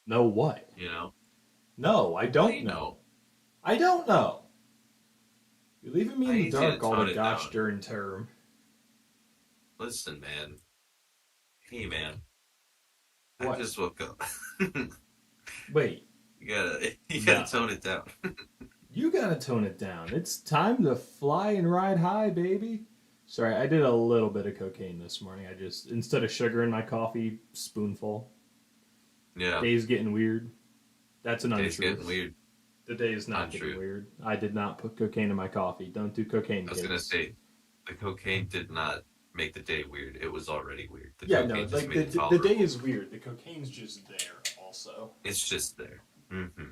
Know what? You know? No, I How do don't you know. know? I don't know. You're leaving me I in the need you to dark all the tone it gosh down. darn term. Listen, man. Hey, man. I What? just woke up. Wait. You gotta No. tone it down. You gotta tone it down. It's time to fly and ride high, baby. Sorry, I did a little bit of cocaine this morning. I just, instead of sugar in my coffee, spoonful. Yeah, Day's getting weird. That's an day's getting untruth. weird. The day is not getting Untrue. weird. I did not put cocaine in my coffee. Don't do cocaine, I was gonna kids. say the cocaine did not make the day weird. It was already weird. The Yeah, no, cocaine just like made it the day tolerable. is weird. The cocaine's just there, also. It's just there. Mm-hmm.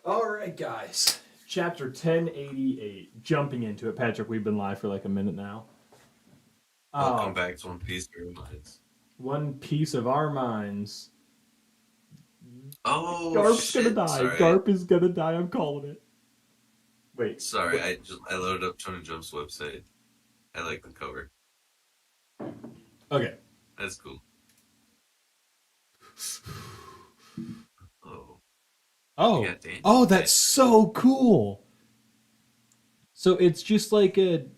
All right, guys. Chapter 1088. Jumping into it. Patrick, we've been live for like a minute now. Welcome Oh, back to One Piece Your Minds. one piece of our minds. Oh Garp's gonna shit! die. Sorry, Garp is gonna die. I'm calling it. Wait, sorry. what? I loaded up Shonen Jump's website. I like the cover. Okay. That's cool. Oh, we Oh, got Dan. oh, that's Dan. so cool. So it's just like an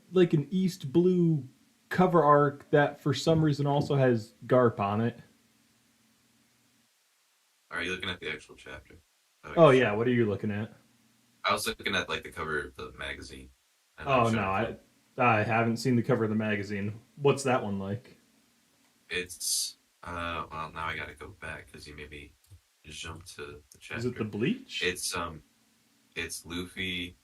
East Blue cover arc that for some reason also has Garp on it. Are you looking at the actual chapter? Oh, you Oh yeah, sure? what are you looking at? I was looking at like the cover of the magazine and like Oh no, Shonen I Jump. I haven't seen the cover of the magazine. What's that one like? It's well now I gotta go back because you made me jump to the Is it the chapter. Bleach? It's it's Luffy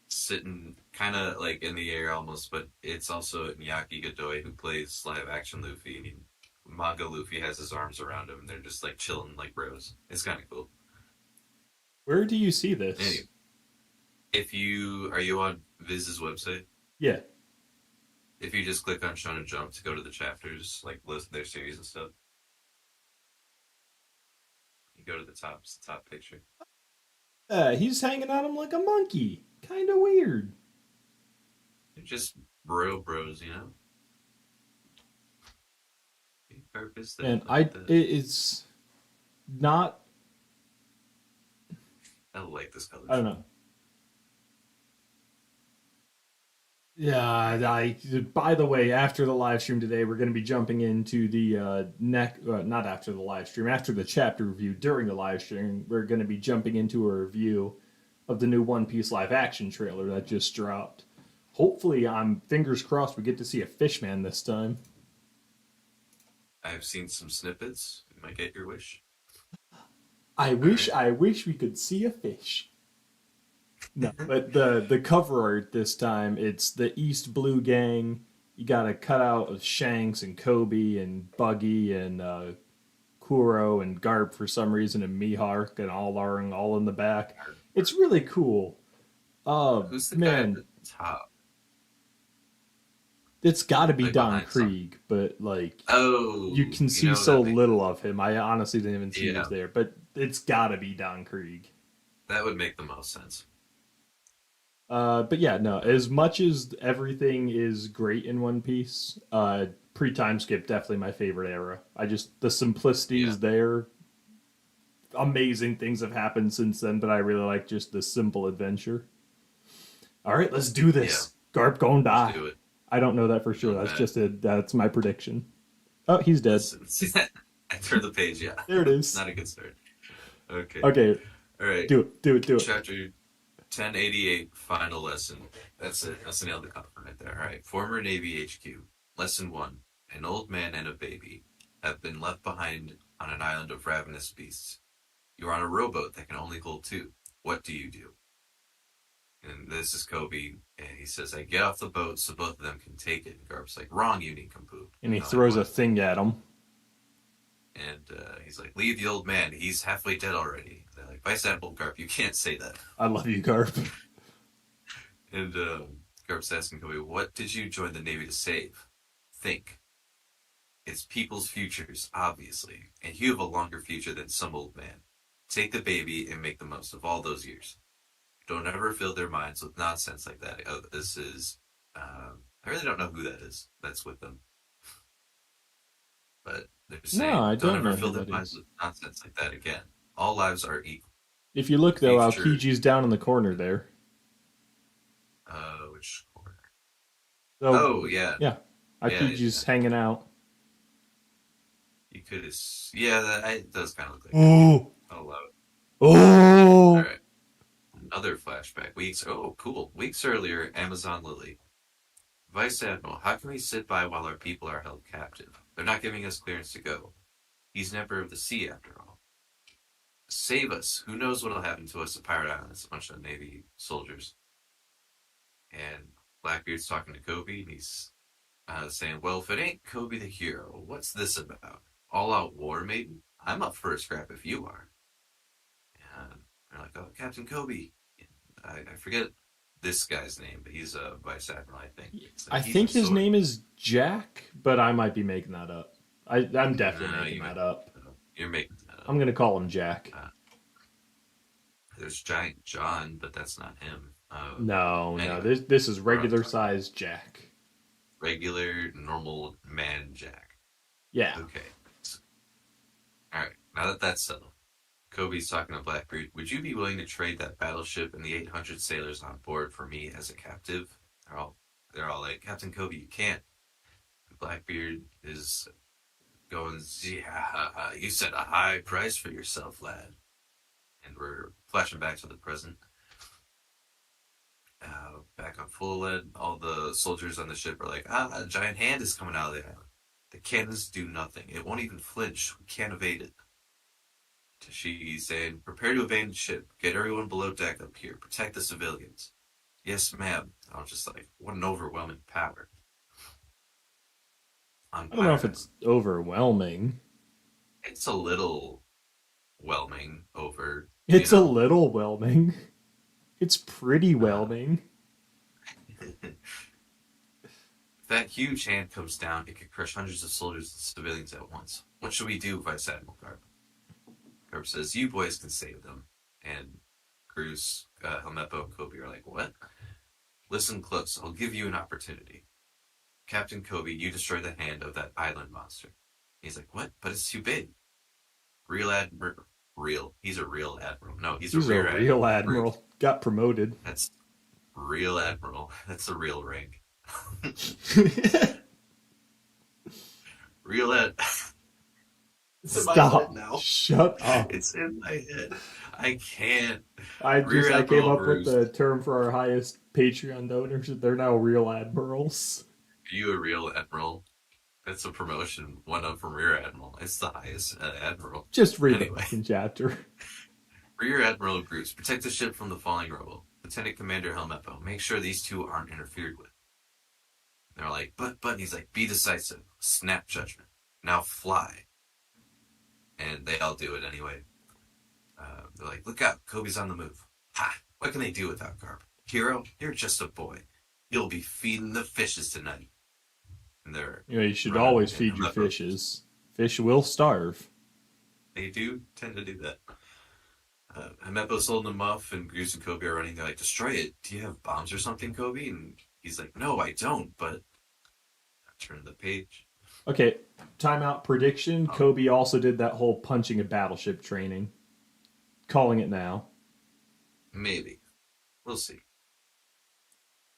sitting kind of like in the air almost, but it's also Miyaki Godoy who plays live action Luffy. And manga Luffy has his arms around him. And they're just like chilling like bros. It's kind of cool. Where do you see Anyway, this? if you are you on Viz's website? Yeah. If you just click on Shonen Jump to go to the chapters, like list their series and stuff, you go to the top picture. He's hanging on him like a monkey. Kind of weird. They're just bros, you know. Purpose And it's not. I like this color I don't scheme. know. Yeah, I. By the way, after the live stream today, we're going to be jumping into the not after the live stream, after the chapter review. During the live stream, we're going to be jumping into a review of the new One Piece live action trailer that just dropped. Hopefully, I'm fingers crossed we get to see a Fishman this time. I've seen some snippets. You might get your wish. All right. I wish we could see a fish. No, but the cover art this time, it's the East Blue Gang. You got a cutout of Shanks and Kobe and Buggy and Kuro and Garp for some reason and Mihawk and all in the back. It's really cool. Who's the guy at Man, the top? it's got to be Like Don behind some. Krieg, but like you Oh, can you see know so that make little of him. I honestly didn't even see he was yeah, there, but it's got to be Don Krieg. that would make the most sense. But yeah, no. As much as everything is great in One Piece, pre-time skip definitely my favorite era. I just the simplicity Yeah, is there. Amazing things have happened since then, but I really like just the simple adventure. All right, let's do yeah. this. Garp gonna Let's die. do it. I don't know that for sure. Going That's back. just that's my prediction. Oh, he's dead. Listen, I turned the page. Yeah, There it is. not a good start. Okay. Okay, All right. do it, do it, do it. Chapter 1088, final lesson. That's it. That's the nail of the coffin right there. All right. Former Navy HQ. Lesson 1. An old man and a baby have been left behind on an island of ravenous beasts. You're on a rowboat that can only hold two. What do you do? And this is Kobe, and he says, I get off the boat so both of them can take it. And Garp's like, wrong, you nincompoop. And he They're like, throws a what? thing at him. And he's like, leave the old man. He's halfway dead already. And they're like, Vice Admiral Garp, you can't say that. I love you, Garp. And Garp's asking Kobe, what did you join the Navy to save? Think. It's people's futures, obviously. And you have a longer future than some old man. Take the baby and make the most of all those years. Don't ever fill their minds with nonsense like that. Oh, this is. I really don't know who that is that's with them. But They're No, saying, I don't don't ever know fill who their that minds is. with nonsense like that again. All lives are equal. If you look The though, future, Aokiji's down in the corner there. which corner? So Oh, yeah. yeah, Yeah, Aokiji's yeah. hanging out. You could, yeah, it does kind of look like Kobe. Oh, I'll allow it. All oh! right. Another flashback. Oh, cool. Weeks earlier, Amazon Lily. Vice Admiral, how can we sit by while our people are held captive? They're not giving us clearance to go. He's never of the sea, after all. Save us. Who knows what'll happen to us at Pirate Island? It's a bunch of Navy soldiers. And Blackbeard's talking to Kobe, and he's saying, well, if it ain't Kobe the hero, what's this about? All out war, maybe? I'm up for a scrap if you are. And they're like, oh, Captain Kobe. I forget this guy's name, but he's a vice admiral, I think. So I he's a think his sword. name is Jack, but I might be making that up. I'm definitely No, making that up. you're making that up. I'm gonna call him Jack. There's Giant John, but that's not him. No, no, Anyway, this is we're on regular top. size Jack. Regular, normal man Jack. Yeah. Okay. All right. Now that that's settled, Kobe's talking to Blackbeard. Would you be willing to trade that battleship and the 800 sailors on board for me as a captive? They're all, they're all like, Captain Kobe, you can't. Blackbeard is going, yeah, you set a high price for yourself, lad. And we're flashing back to the present. Back on full lead, all the soldiers on the ship are like, a giant hand is coming out of the island. The cannons do nothing. It won't even flinch. We can't evade it. Tashigi's saying, prepare to evade the ship. Get everyone below deck up here. Protect the civilians. Yes, ma'am. I was just like, what an overwhelming power. On I don't know if Pirate it's Island. overwhelming. It's a little whelming over, you It's a know. little whelming. It's pretty Uh, whelming. if that huge hand comes down, it could crush hundreds of soldiers and civilians at once. What should we do, Vice Admiral Garp? Garp says, you boys can save them. And Cruz, Helmeppo, and Kobe are like, what? Listen close. I'll give you an opportunity. Captain Kobe, you destroy the hand of that island monster. He's like, what? But it's too big. Real admiral. Real. He's a real admiral. No, he's a He's a rear real admiral. Bruce. admiral. Got promoted. That's real admiral. That's a real rank. Real ad. It's in my head Stop. now. Shut up. It's in my head. I can't. I came Admiral up with Bruce. the term for our highest Patreon donors. They're now real admirals. Are you a real admiral? That's a promotion, one up from Rear Admiral. It's the highest admiral. Just read the Anyway, fucking chapter. Rear Admiral Bruce, protect the ship from the falling rubble. Lieutenant Commander Helmeppo, make sure these two aren't interfered with. They're like, but, he's like, be decisive. Snap judgment. Now fly. And they all do it anyway. They're like, look out, Kobe's on the move. Ha! What can they do without Garp? Hero, you're just a boy. You'll be feeding the fishes tonight. And they're You know, you should running, always and feed your Helmeppo, fishes. Fish will starve. they do tend to do that. Helmeppo's holding them off, and Goose and Kobe are running. They're like, destroy it. Do you have bombs or something, Kobe? And he's like, no, I don't, but I turn the page. Okay, timeout prediction. Oh, Kobe also did that whole punching a battleship training. Calling it now. maybe. We'll see.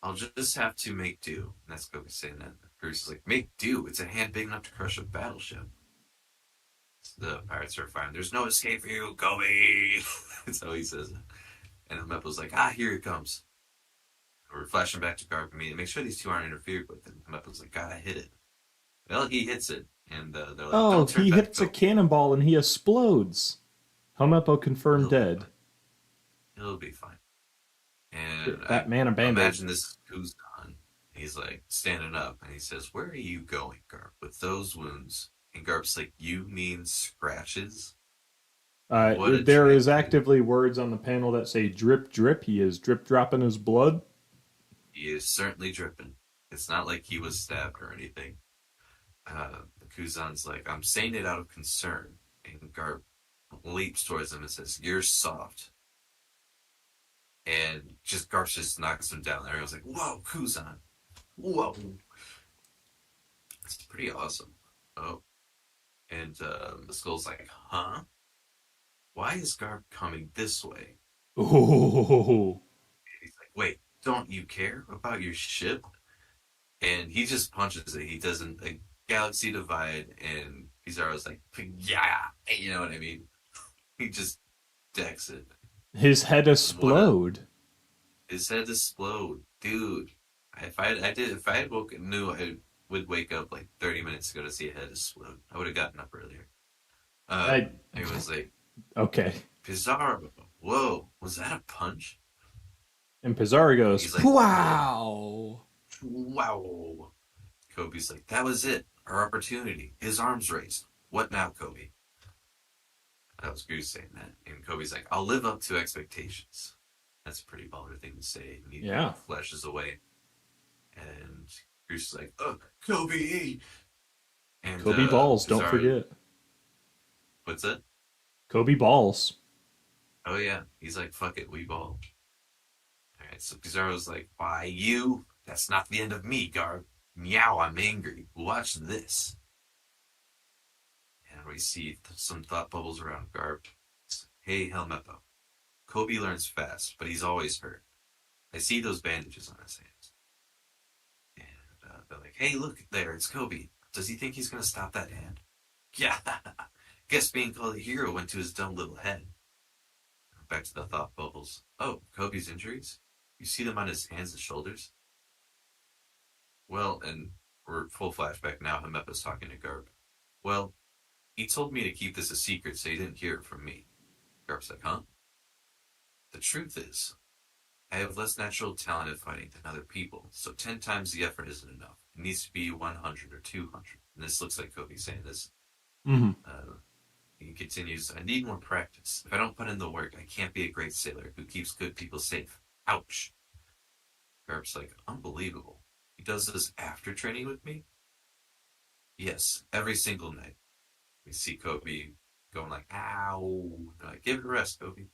I'll just have to make do. And that's Kobe saying that. Goose is like, make do. It's a hand big enough to crush a battleship. So the pirates are fine. There's no escape for you, Kobe. That's how he says it. And Helmeppo's like, here it comes. We're flashing back to Garp and me. Make sure these two aren't interfered with. And Helmeppo's like, gotta hit it. Well, he hits it. And they're like, Oh, don't turn he back, hits a Kobe. cannonball and he explodes. Helmeppo confirmed He'll be dead. fine. He'll be fine. And That man abandoned. imagine this who's gone. He's like standing up and he says, where are you going, Garp, with those wounds? And Garp's like, you mean scratches? What a There is tragedy. actively words on the panel that say drip drip. He is drip dropping his blood. He is certainly dripping. It's not like he was stabbed or anything. Kuzan's like, I'm saying it out of concern. And Garp leaps towards him and says, you're soft. And just Garp just knocks him down there. I was like, whoa, Kuzan. Whoa. It's pretty awesome. Oh. And the Skull's like, huh? Why is Garp coming this way? Ooh. And he's like, wait, don't you care about your ship? And he just punches it. He doesn't like galaxy divide, and Pizarro's like, yeah, you know what I mean? He just decks it. His head What a explode. his head explode, dude. If I had woken knew I would wake up like 30 minutes ago to see a head explode, I would have gotten up earlier. I It was like okay. Pizarro. Whoa, was that a punch? And Pizarro goes, He's like, wow. wow. Kobe's like, that was it, our opportunity. His arms raised. What now, Kobe? That was Goose saying that, and Kobe's like, I'll live up to expectations. That's a pretty baller thing to say. And he Yeah. flashes away, and Goose is like, oh, Kobe. And Kobe balls, don't Pizarro, forget. what's that? Kobe balls. Oh yeah, he's like, fuck it, we ball. All right, so Pizarro's like, why you? That's not the end of me, Garb. Meow, I'm angry. Watch this. And we see some thought bubbles around Garb. Hey, Helmeppo. Kobe learns fast, but he's always hurt. I see those bandages on his hands. And they're like, hey, look there, it's Kobe. Does he think he's going to stop that hand? Yeah. Guess being called a hero went to his dumb little head. Back to the thought bubbles. Oh, Kobe's injuries? You see them on his hands and shoulders? Well, and we're full flashback now. Helmeppo's talking to Garp. Well, he told me to keep this a secret so he didn't hear it from me. Garp's like, huh? The truth is, I have less natural talent at fighting than other people, so 10 times the effort isn't enough. It needs to be 100 or 200. And this looks like Kobe saying this. Mm-hmm. He continues, I need more practice. If I don't put in the work, I can't be a great sailor who keeps good people safe. Ouch. Garp's like, unbelievable. He does this after training with me? Yes, every single night. We see Kobe going like, ow. They're like, give it a rest, Kobe.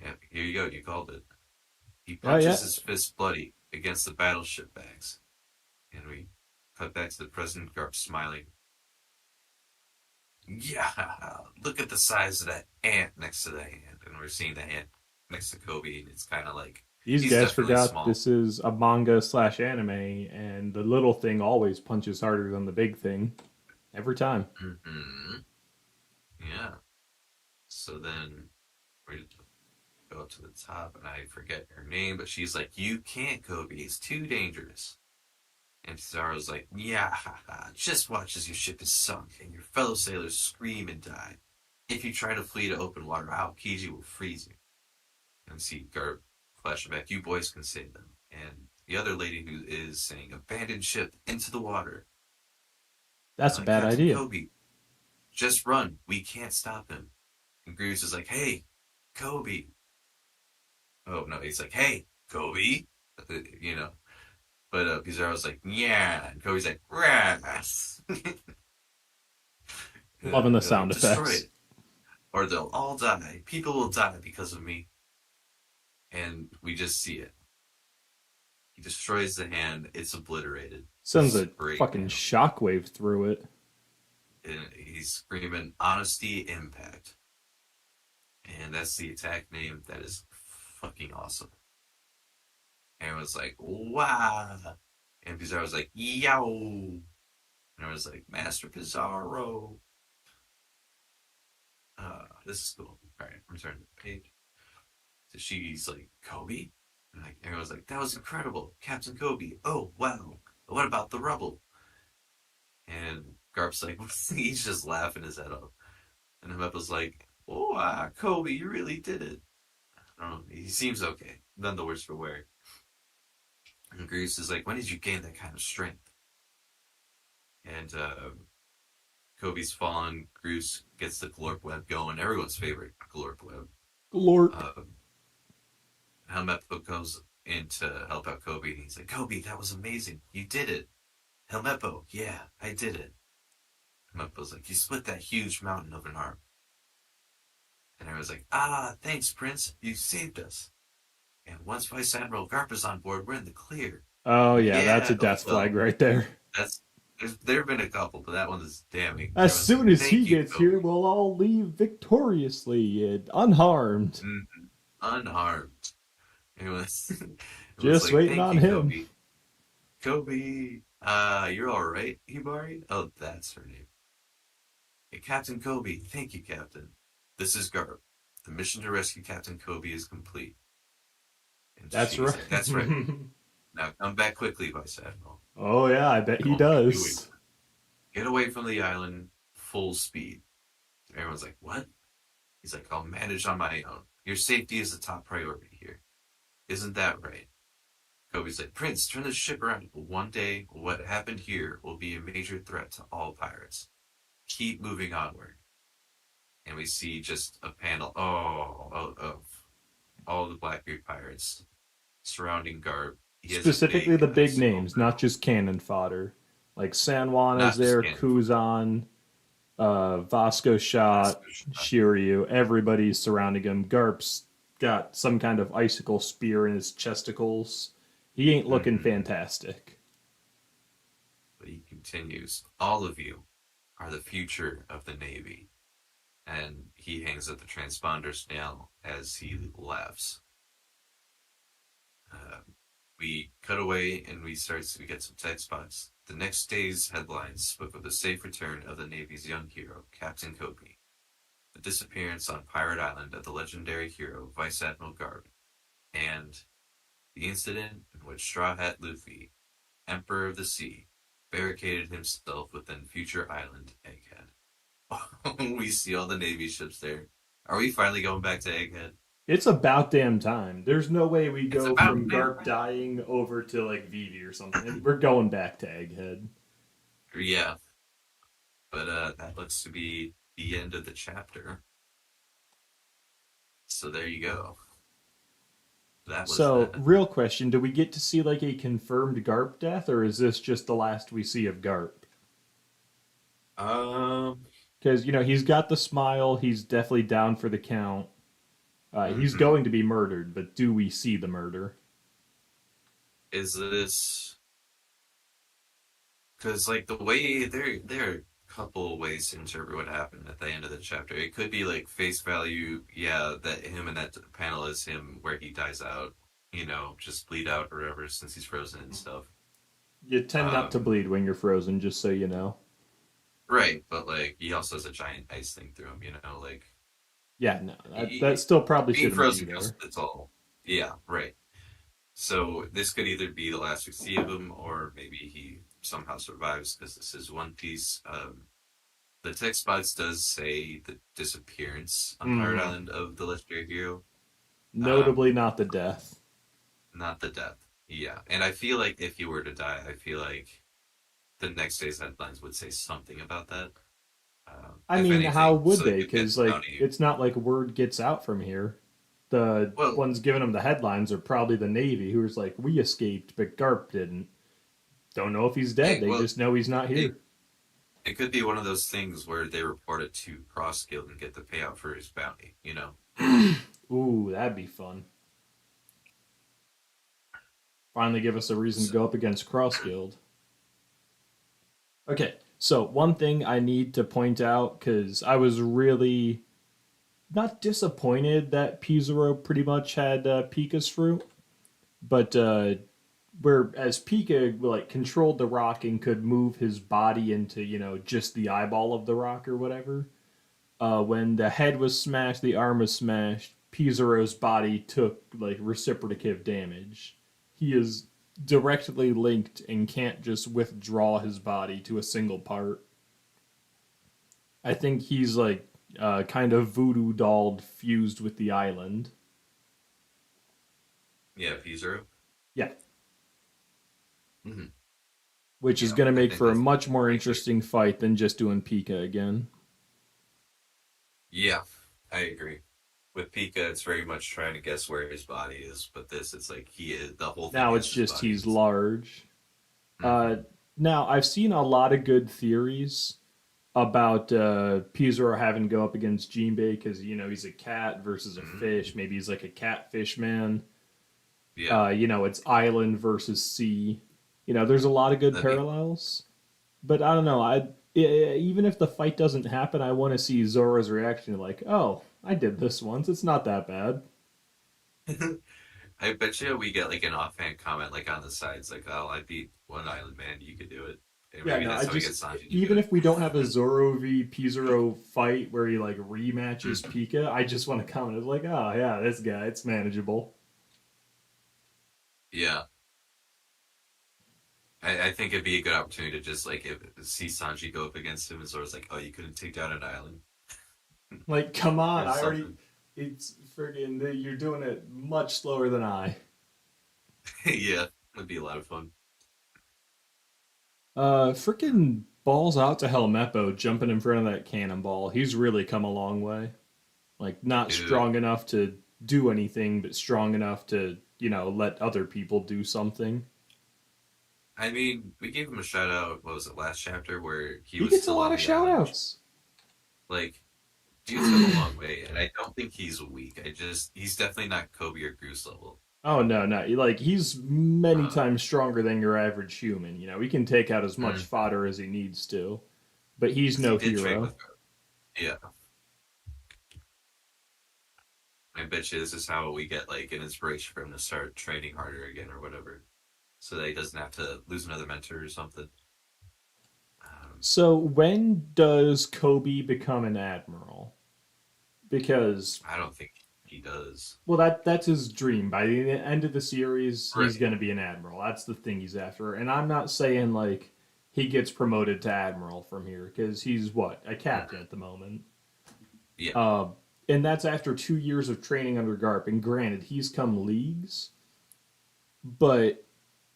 Yeah, here you go. You called it. He Oh yeah. punches his fist bloody against the battleship bags. And we cut back to the present, Garp smiling. Yeah, look at the size of that ant next to the hand. And we're seeing the hand next to Kobe, and it's kind of like, These he's guys definitely forgot small. this is a manga slash anime, and the little thing always punches harder than the big thing. Every time. Mm-hmm. Yeah. So then we go up to the top, and I forget her name, but she's like, you can't, Kobe. It's too dangerous. And Pizarro's like, yeah, just watch as your ship is sunk and your fellow sailors scream and die. If you try to flee to open water, Aokiji will freeze you. And see Garp flashing back, you boys can save them. And the other lady who is saying, abandon ship into the water. That's a Like, bad Captain idea. Kobe, just run. We can't stop him. And Greaves is like, hey, Kobe. Oh, no, he's like, hey, Kobe. You know. But Pizarro's like, yeah. And Kobe's like, ras. Loving the They're like, sound destroy effects. it. Or they'll all die. People will die because of me. And we just see it. He destroys the hand. It's obliterated. Sends This is a a great fucking panel. shockwave through it. And he's screaming, honesty, impact. And that's the attack name. That is fucking awesome. And it was like, wow. And Pizarro was like, yow. And I was like, Master Pizarro. This is cool. All right, I'm turning the page. So she's like, Kobe? And like, everyone was like, that was incredible. Captain Kobe. Oh, wow. What about the rubble? And Garp's like, he's just laughing his head off. And Hemeppa's like, oh, Kobe, you really did it. I don't know. He seems okay. None the worse for wear. And Greaves is like, when did you gain that kind of strength? And Kobe's fallen. Greaves gets the Glorp web going. Everyone's favorite Glorp web. Glorp. Uh, Helmeppo goes in to help out Kobe, and he's like, Kobe, that was amazing. You did it. Helmeppo, yeah, I did it. Helmeppo's like, you split that huge mountain of an arm. And I was like, thanks, Prince. You saved us. And once Vice Admiral Garp is on board, we're in the clear. Oh yeah, that's a Yeah, death well, flag right there. that's there have been a couple, but that one is damning. As Everyone's like, soon as he "Thank you, gets Kobe." here, we'll all leave victoriously and unharmed. Mhm. Unharmed. Everyone's, everyone's Just like, waiting "Thank on you, him. Kobe." Kobe, you're all right, Hibari? Oh, that's her name. Hey, Captain Kobe, thank you, Captain. This is Garp. The mission to rescue Captain Kobe is complete. And That's she's right. like, "That's right. Now come back quickly, Vice Admiral. Oh yeah, I bet We he won't keep you waiting. does. Get away from the island, full speed." Everyone's like, "What?" He's like, "I'll manage on my own. Your safety is the top priority here. Isn't that right?" Kobe's like, "Prince, turn the ship around. One day, what happened here will be a major threat to all pirates. Keep moving onward." And we see just a panel of all the Blackbeard pirates surrounding Garp. He has a Specifically big the big signal names, not bow. just cannon fodder. Like San Juan is Not just there, cannon fodder. Kuzan, Vasco Shot, Vasco shot. Shiryu. Everybody's surrounding him. Garp's got some kind of icicle spear in his chesticles. He ain't looking Mm-hmm. fantastic. But he continues, "All of you are the future of the Navy." And he hangs up the transponder snail as he laughs. Uh, we cut away and we get some text spots. The next day's headlines spoke of the safe return of the Navy's young hero, Captain Kobe, the disappearance on Pirate Island of the legendary hero, Vice Admiral Garp, and the incident in which Straw Hat Luffy, Emperor of the Sea, barricaded himself within Future Island, Egghead. We see all the Navy ships there. Are we finally going back to Egghead? It's about damn time. There's no way we It's go about from damn Garp time. dying over to like Vivi or something. We're going back to Egghead. Yeah, but that looks to be the end of the chapter. So there you go. That was So, that. real question, do we get to see like a confirmed Garp death or is this just the last we see of Garp? Um. Because, he's got the smile, he's definitely down for the count. He's hmm going to be murdered, but do we see the murder? Is this because like the way there are a couple ways to interpret what happened at the end of the chapter. It could be like face value, yeah, that him and that panel is him where he dies out, just bleed out or whatever since he's frozen and stuff. You tend not to Um, bleed when you're frozen, just so you know. right, but like he also has a giant ice thing through him, like Yeah, no, that he, still probably being shouldn't be frozen kills there. it's all. Yeah, right. So this could either be the last we see of him, or maybe he somehow survives because this is One Piece. The text box does say the disappearance on Pirate Mm, Island of the legendary hero, notably um, not the death. not the death. Yeah, and I feel like if he were to die, I feel like the next day's headlines would say something about that. I If mean, how anything, would so they they? could get Because, the like, bounty. it's not like word gets out from here. The Well, ones giving them the headlines are probably the Navy, who's like, we escaped, but Garp didn't. Don't know if he's dead. hey, They well, just know he's not it here. it could be one of those things where they report it to Cross Guild and get the payout for his bounty. Ooh, that'd be fun. Finally give us a reason to So, go up against Cross Guild. Okay, so one thing I need to point out, because I was really not disappointed that Pizarro pretty much had Pika's fruit, but whereas Pika like controlled the rock and could move his body into just the eyeball of the rock or whatever. When the head was smashed, the arm was smashed. Pizarro's body took like reciprocative damage. He is directly linked and can't just withdraw his body to a single part. I think he's like kind of voodoo dolled fused with the island. yeah, Pizarro. Yeah, Mm-hmm. which is Yeah, going to I make think for a that's much more likely. interesting fight than just doing Pika again. Yeah, I agree. With Pika, it's very much trying to guess where his body is, but this, it's like he is the whole thing Now it's is his just body. he's large. Mm-hmm. Uh, Now I've seen a lot of good theories about Pizarro having to go up against Jinbei because he's a cat versus a Mm-hmm. fish. Maybe he's like a catfish man. Yeah, It's island versus sea. There's a lot of good that'd be parallels. But I don't know. Even if the fight doesn't happen, I want to see Zoro's reaction. Like, oh, I did this once. It's not that bad. I bet you we get like an offhand comment like on the sides, like, "Oh, I beat one island man. You could do it." And Yeah, maybe no. I that's how we get just Sanji to do even it. if we don't have a Zoro v P0 fight where he like rematches Mhm. Pika, I just want to comment. It's like, oh yeah, this guy, it's manageable. Yeah, I think it'd be a good opportunity to just like see Sanji go up against him, and sort of like, "Oh, you couldn't take down an island Like, come on, or I already. something." It's friggin' you're doing it much slower than I. Yeah, would be a lot of fun, Freaking balls out to Helmeppo jumping in front of that cannonball. He's really come a long way. Like, not dude. strong enough to do anything, but strong enough to, let other people do something. I mean, we gave him a shout out. What was it, last chapter where he He was gets a still lot on of the shout island? outs. Like, dude's come a long way, and I don't think he's weak. He's definitely not Kobe or Goose level. Oh, no, no. Like, he's many Uh, times stronger than your average human. He can take out as much mm, fodder as he needs to, but he's 'Cause he no did train hero. with Garp. Yeah, I bet you this is how we get like an inspiration for him to start training harder again or whatever, so that he doesn't have to lose another mentor or something. So, when does Kobe become an admiral? Because I don't think he does. well, that's his dream. By the end of the series, he's Right. going to be an admiral. That's the thing he's after. And I'm not saying like he gets promoted to admiral from here because he's what a captain Hmm. at the moment. Yeah. Uh, and that's after 2 years of training under Garp. And granted, he's come leagues, but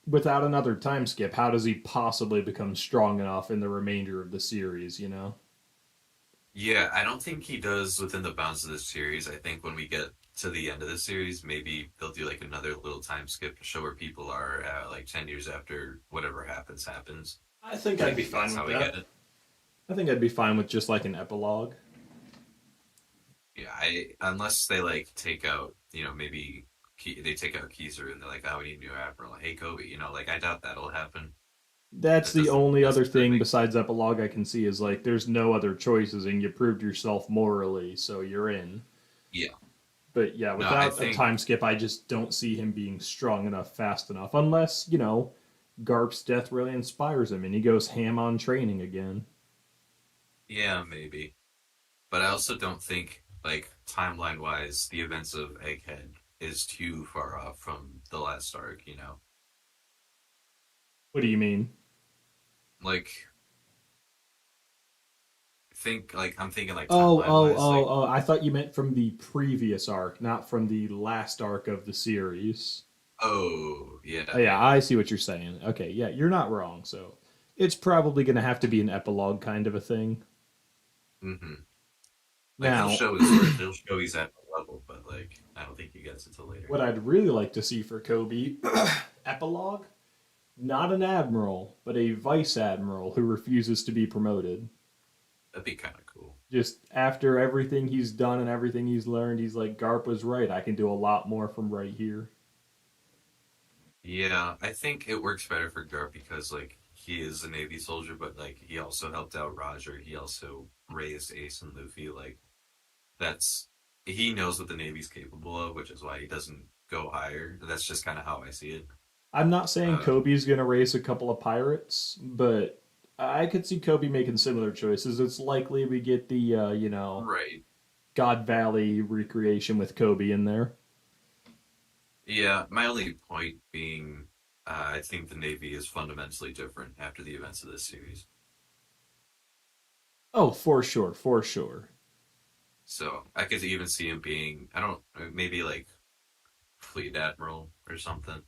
without another time skip, how does he possibly become strong enough in the remainder of the series? Yeah, I don't think he does within the bounds of this series. I think when we get to the end of the series, maybe they'll do like another little time skip to show where people are like 10 years after whatever happens. I think I'd be Maybe fine that's with how we get that. it. I think I'd be fine with just like an epilogue. Yeah, I unless they like take out, maybe they take out Kizaru and they're like, "Oh, we need a new admiral." Hey, Kobe, like I doubt that'll happen. That's That the doesn't only other necessarily thing make. besides epilogue I can see is like there's no other choices and you proved yourself morally, so you're in. Yeah, But yeah, no, I without a think time skip, I just don't see him being strong enough fast enough. Unless, Garp's death really inspires him and he goes ham on training again. yeah, maybe, but I also don't think like timeline wise, the events of Egghead is too far off from the last arc. What do you mean? Like think like I'm thinking like Oh, timeline oh, wise, oh, like oh. I thought you meant from the previous arc, not from the last arc of the series. oh Oh, yeah, yeah, yeah, I see what you're saying. Okay, yeah, you're not wrong. So it's probably going to have to be an epilogue kind of a thing. mm-hmm. Like he'll Now, show his worth, he'll show he's at the level, but like I don't think he gets it till later. what I'd really like to see for Kobe epilogue, not an admiral, but a vice admiral who refuses to be promoted. That'd be kind of cool. Just after everything he's done and everything he's learned, he's like, Garp was right. I can do a lot more from right here. Yeah, I think it works better for Garp because like he is a Navy soldier, but like he also helped out Roger. He also raised Ace and Luffy. Like that's he knows what the Navy's capable of, which is why he doesn't go higher. That's just kind of how I see it. I'm not saying Um, Kobe's going to raise a couple of pirates, but I could see Kobe making similar choices. It's likely we get the, right. God Valley recreation with Kobe in there. Yeah. My only point being, I think the Navy is fundamentally different after the events of this series. Oh, for sure, for sure. So I could even see him being, I don't, maybe like fleet admiral or something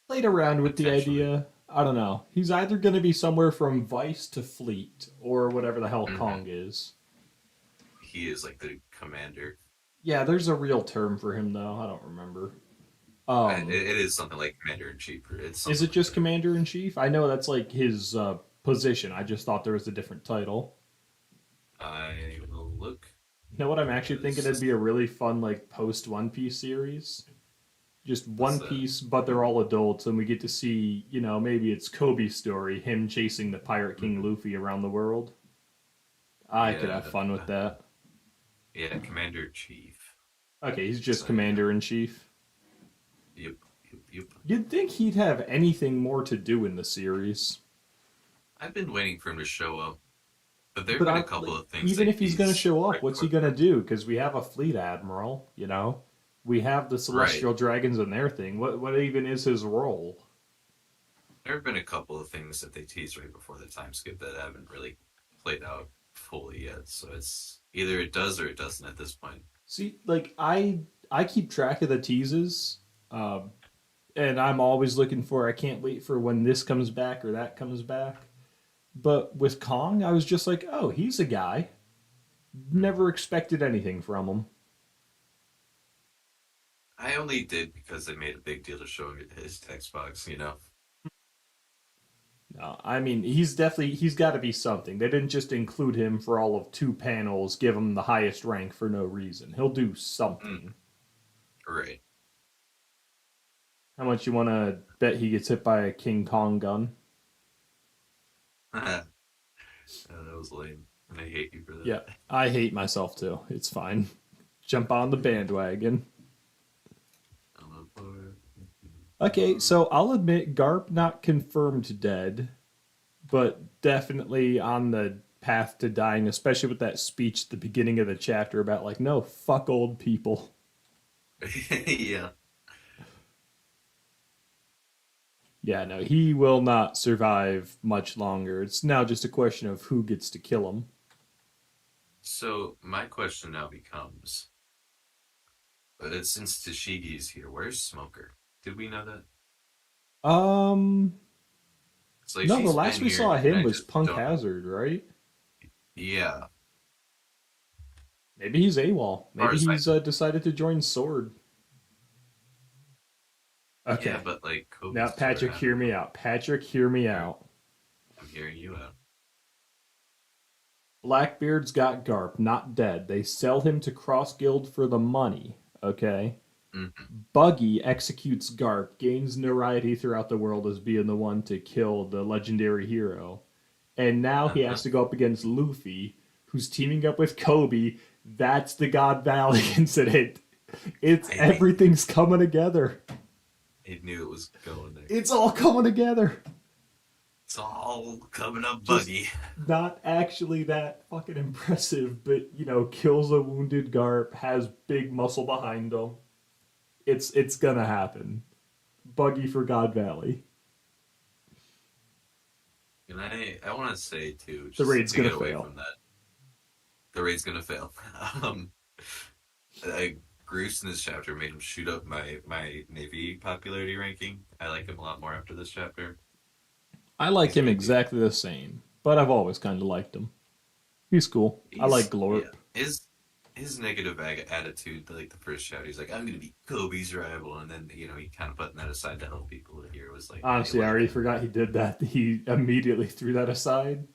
Played around with the potentially. idea. I don't know. He's either going to be somewhere from Vice to Fleet or whatever the hell Hmm. Kong is. He is like the commander. Yeah, there's a real term for him though. I don't remember. It is something like commander in chief. It's Is something it like just that. Commander in Chief? I know that's like his position. I just thought there was a different title. I will look You know what I'm actually thinking? because It'd be a really fun like post One Piece series. Just What's One that? Piece, but they're all adults, and we get to see, maybe it's Kobe's story, him chasing the Pirate King Mhm. Luffy around the world. I could have Yeah, fun with that. yeah, Commander Chief. Okay, he's just So yeah, Commander in Chief. yep, yep, yep. You'd think he'd have anything more to do in the series. I've been waiting for him to show up, but there have But been a I'm couple like, of things even that if he's going to he's show up, right what's he quick going to for. do? Because we have a fleet admiral, you know? We have the Right. Celestial Dragons and their thing. What even is his role? There have been a couple of things that they teased right before the time skip that haven't really played out fully yet. So it's either it does or it doesn't at this point. See, like I keep track of the teases, um, and I'm always looking for. I can't wait for when this comes back or that comes back. But with Kong, I was just like, oh, he's a guy. Mhm. Never expected anything from him. I only did because they made a big deal of showing his text box, you know? No, I mean he's got to be something. They didn't just include him for all of 2 panels, give him the highest rank for no reason. He'll do Mm, something. right. How much you want to bet he gets hit by a King Kong gun? That was lame. And I hate you for Yeah, that. I hate myself too. It's fine. Jump on the bandwagon. I'm a poor- Okay, so I'll admit Garp not confirmed dead, but definitely on the path to dying, especially with that speech at the beginning of the chapter about like, no, fuck old people. Yeah. Yeah, no, he will not survive much longer. It's now just a question of who gets to kill him. So my question now becomes, since Tashigi's here, where's Smoker? Did we know that? Um, It's like no, the she's last been we here, saw and him I was just Punk don't know. Hazard, right? Yeah, Maybe he's AWOL. as far Maybe as I he's know. decided to join Sword. Yeah, Okay, but like now Kobe's tour, Patrick, I hear don't me know. out. Patrick, hear me All right, out. I'm hearing you out. Blackbeard's got Garp, not dead. They sell him to Cross Guild for the money. Okay. Mm-hmm. Buggy executes Garp, gains notoriety throughout the world as being the one to kill the legendary hero. And now he Uh-huh. has to go up against Luffy, who's teaming up with Kobe. That's the God Valley incident. It's I knew, everything's coming together. I knew it was going there. It's all coming together. It's all coming up, Just buggy. not actually that fucking impressive, but kills a wounded Garp, has big muscle behind him. It's gonna happen. Buggy for God Valley. And I want to say too, The just raid's to gonna get away fail. from that, the raid's gonna fail. um, Groose in this chapter made him shoot up my Navy popularity ranking. I like him a lot more after this chapter. I like He's a him good dude. exactly the same, but I've always kind of liked him. He's cool. I like Yeah. Glorp. His negative attitude, like the first chapter, he's like, "I'm gonna be Kobe's rival," and then he kind of putting that aside to help people. Here was like, I Honestly, I like already him. forgot he did that. He immediately threw that aside.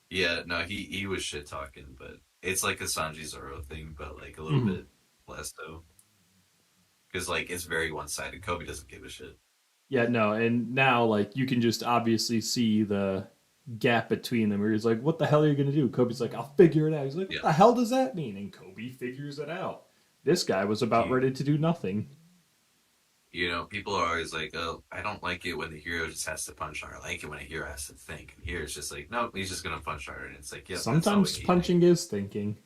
Yeah, no, he was shit talking, but it's like a Sanji Zoro thing, but like a little Mhm. bit less though, because like it's very one sided. Kobe doesn't give a shit. Yeah, no, and now like you can just obviously see the gap between them where he's like, "What the hell are you gonna do?" Kobe's like, "I'll figure it out." He's like, "What Yeah, the hell does that mean?" And Kobe figures it out. This guy was about he ready to do nothing. people are always like, "Oh, I don't like it when the hero just has to punch hard. I like it when a hero has to think." And here it's just like, "No, he's just gonna punch hard," and it's like, "Yep, that's all we Sometimes need." punching is thinking.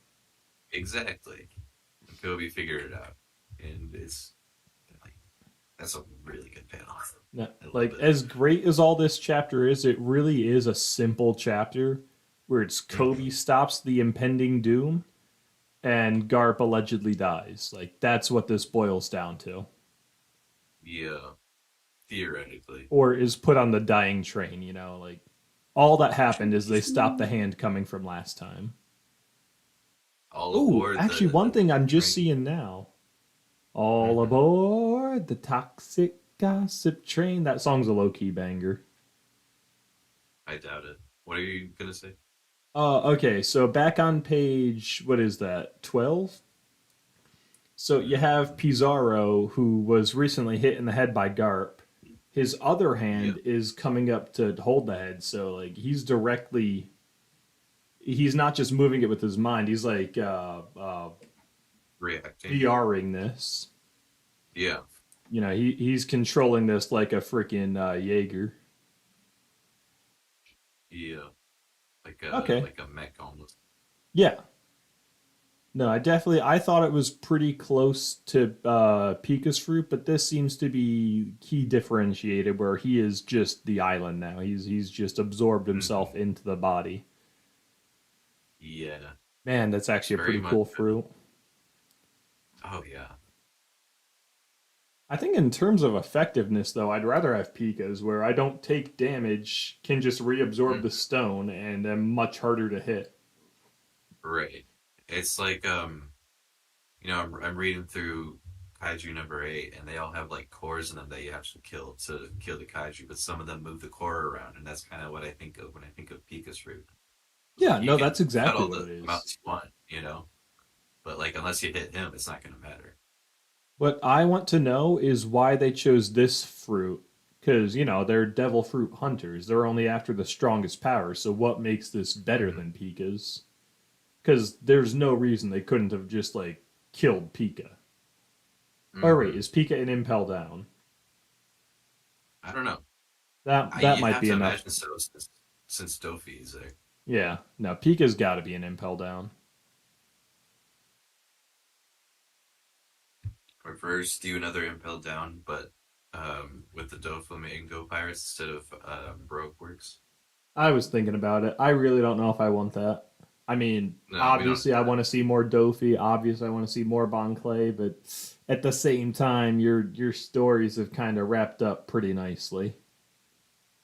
Exactly. And Kobe figured it out, and it's like that's a really good payoff. No, I love like it. as great as all this chapter is, it really is a simple chapter where it's Kobe Hmm. stops the impending doom and Garp allegedly dies. Like that's what this boils down to. Yeah, theoretically, Or is put on the dying train, like all that happened is they stopped the hand coming from last time. all Oh, aboard actually the one thing I'm just train. seeing now. All Hmm. aboard the toxic gossip train. That song's a low key banger. I doubt it. What are you gonna say? Okay, so back on page, what is that, 12? So you have Pizarro, who was recently hit in the head by Garp. His other Yeah, hand is coming up to hold the head, so like he's not just moving it with his mind. He's like reacting. VRing this. Yeah, He's controlling this like a freaking Jaeger. yeah, Okay, like a mech almost. yeah. No, I thought it was pretty close to Pika's fruit, but this seems to be key differentiated where he is just the island now. He's just absorbed himself Hmm. into the body. Yeah, Man, that's it's actually a very pretty much. cool fruit. Oh yeah. I think in terms of effectiveness, though, I'd rather have Pika's where I don't take damage, can just reabsorb the Mhm. stone, and am much harder to hit. Right. It's like I'm reading through Kaiju number 8, and they all have like cores in them that you have to kill the kaiju, but some of them move the core around, and that's kind of what I think of when I think of Pika's fruit. It's Yeah, like you no, can that's cut exactly all what the it is. amounts you want, but like unless you hit him, it's not going to matter. What I want to know is why they chose this fruit. Because, they're devil fruit hunters. They're only after the strongest power. So, what makes this better Hmm. than Pika's? Because there's no reason they couldn't have just, like, killed Pika. Oh, wait, Hmm. is Pika an Impel Down? I don't know. That You might have be to enough. imagine so since Dofi is there. Yeah, no, Pika's got to be an Impel Down. Or first do another impel down, but with the Doflamingo pirates instead of Broke Works. I was thinking about it. I really don't know if I want that. I mean, No, we don't obviously, need I that. want to see more Dofi. Obviously, I want to see more Bon Clay. But at the same time, your stories have kind of wrapped up pretty nicely.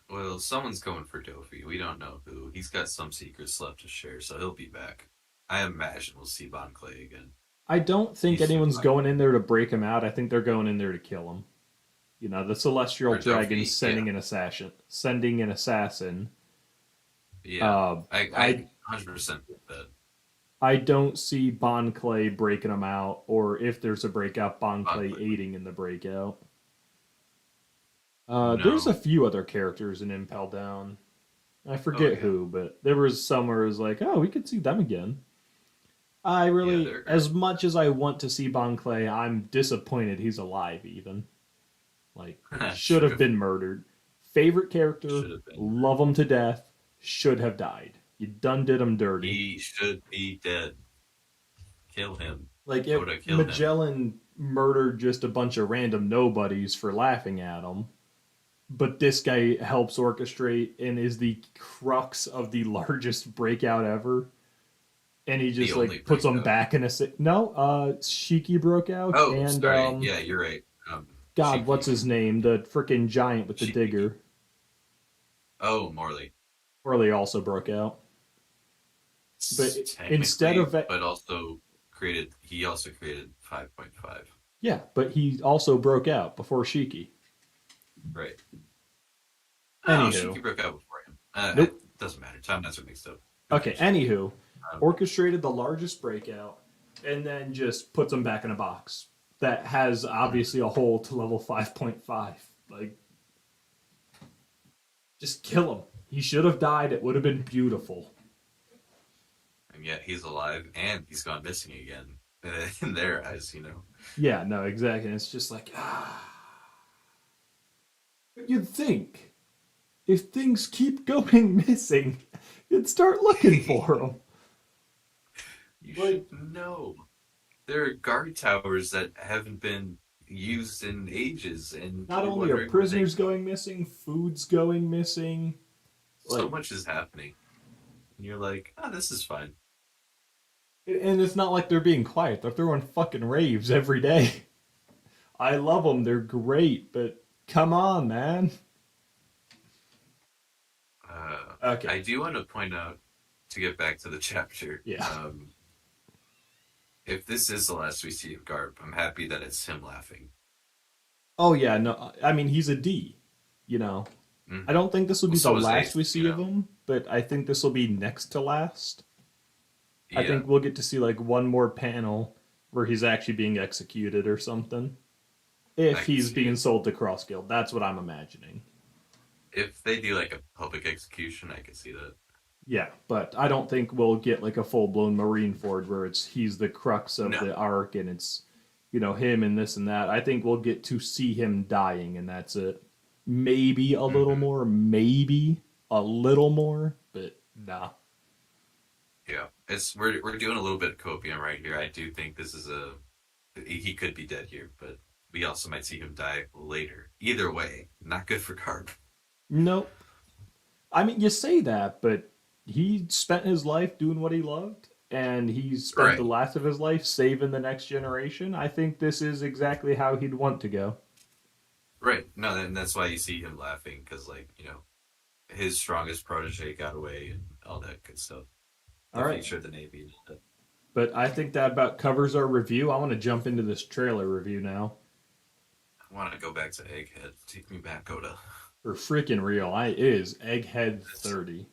Well, someone's going for Dofi. We don't know who. He's got some secrets left to share, so he'll be back. I imagine we'll see Bon Clay again. I don't think He's too anyone's fun. going in there to break him out. I think they're going in there to kill him. The celestial For dragon Dofi, yeah, sending an assassin. yeah. Uh, I I 100% with that. I don't see Bon Clay breaking him out, or if there's a breakout, Bon Bon Clay Clay. aiding in the breakout. There's a No. few other characters in Impel Down. I Oh forget yeah, who, but there was somewhere it was like, oh, we could see them again. I yeah. really, They're great. as much as I want to see Bon Clay, I'm disappointed he's alive. Even like, should should have have been murdered. Favorite character, should have been. love him to death. Should have died. You done did him dirty. He should be dead. Kill him. Like if Oda, kill him. Magellan murdered just a bunch of random nobodies for laughing at him, but this guy helps orchestrate and is the crux of the largest breakout ever. And he The just only like puts them breakout. back in a no. Shiki broke out, Oh, and sorry. Yeah, you're right. God, what's Shiki. his name? The freaking giant with the Shiki. digger. Oh, Morley. Orly also broke out, but instead Technically, of that, but also he also created 5.5. yeah, but he also broke out before Shiki. Right. Oh, Anywho, Shiki broke out before him. nope. It doesn't matter. Time that's what mixed up. Who Okay, cares? anywho, Um, orchestrated the largest breakout and then just puts them back in a box that has mhm. obviously a hole to level 5.5. Like, just kill him. He should have died. It would have been beautiful. And yet he's alive and he's gone missing again. In their eyes. Yeah, no, exactly. And it's just like, you'd think if things keep going missing, you'd start looking for them. You Like, should know. There are guard towers that haven't been used in ages, and not you're only are wondering where they prisoners go. going missing, food's going missing. So Like, much is happening. And you're like, oh, this is fine. and it's not like they're being quiet. They're throwing fucking raves every day. I love them. They're great, but come on, man. I Okay. do want to point out, to get back to the chapter, Yeah. if this is the last we see of Garp, I'm happy that it's him laughing. Oh yeah. No, I mean he's a D. You know. I Hmm. don't think this will Well, be the so is last Ace, we see of him, but I think this will be next to last. I Yeah. think we'll get to see like one more panel where he's actually being executed or something. I If can he's see being it. sold to Cross Guild, that's what I'm imagining. If they do like a public execution, I can see that. Yeah, but I don't think we'll get like a full blown Marineford where he's the crux of No. the arc and it's him and this and that. I think we'll get to see him dying and that's it. Maybe a little Hmm. more, maybe a little more, but nah. Yeah, it's we're doing a little bit of copium right here. I do think this is a he could be dead here, but we also might see him die later. Either way, not good for Garp. Nope. I mean, you say that, but he spent his life doing what he loved, and he spent the Right, last of his life saving the next generation. I think this is exactly how he'd want to go. right. No, and that's why you see him laughing because, like, his strongest protege got away and all that good stuff. All The right. future of the Navy. But I think that about covers our review. I want to jump into this trailer review now. I want to go back to Egghead. Take me back, Oda. For freaking real, it is Egghead That's 30.